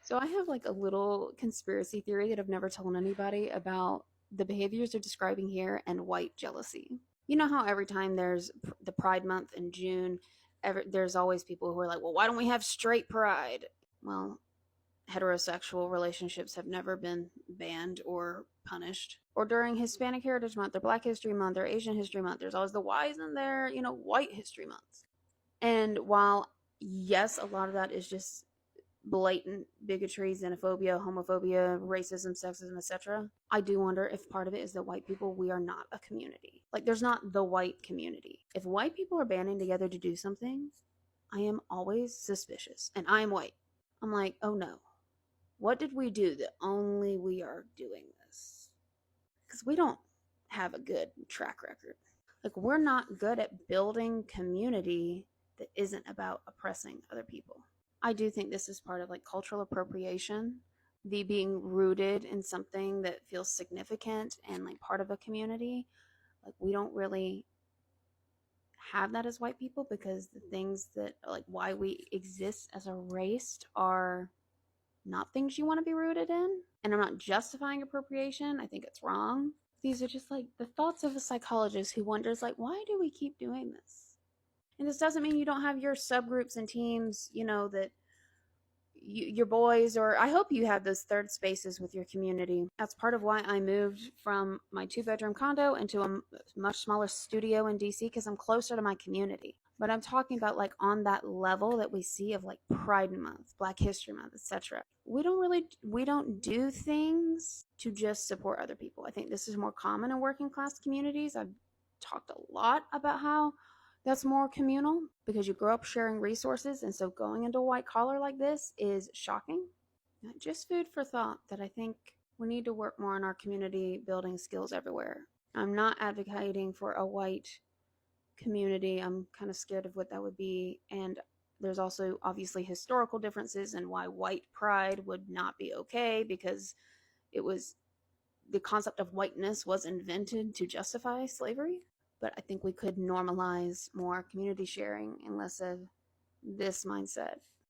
So I have like a little conspiracy theory that I've never told anybody about the behaviors they're describing here and white jealousy. You know how every time there's the Pride Month in June, there's always people who are like, well, why don't we have straight pride? Well, heterosexual relationships have never been banned or punished. Or during Hispanic Heritage Month or Black History Month or Asian History Month, there's always the why isn't there, white history months. And while, yes, a lot of that is just blatant bigotry, xenophobia, homophobia, racism, sexism, etc. I do wonder if part of it is that white people, we are not a community. Like, there's not the white community. If white people are banding together to do something, I am always suspicious. And I am white. I'm like, oh no. What did we do that only we are doing this? Because we don't have a good track record. Like, we're not good at building community that isn't about oppressing other people. I do think this is part of like cultural appropriation, the being rooted in something that feels significant and like part of a community. Like, we don't really have that as white people because the things that like why we exist as a race are not things you want to be rooted in. And I'm not justifying appropriation. I think it's wrong. These are just like the thoughts of a psychologist who wonders like, why do we keep doing this? And this doesn't mean you don't have your subgroups and teams, that your boys, or I hope you have those third spaces with your community. That's part of why I moved from my 2-bedroom condo into a much smaller studio in DC, because I'm closer to my community. But I'm talking about like on that level that we see of like Pride Month, Black History Month, etc. We don't do things to just support other people. I think this is more common in working class communities. I've talked a lot about how that's more communal because you grow up sharing resources, and so going into white collar like this is shocking. Just food for thought that I think we need to work more on our community building skills everywhere. I'm not advocating for a white community. I'm kind of scared of what that would be, and there's also obviously historical differences in why white pride would not be okay, because it was the concept of whiteness was invented to justify slavery. But I think we could normalize more community sharing and less of this mindset.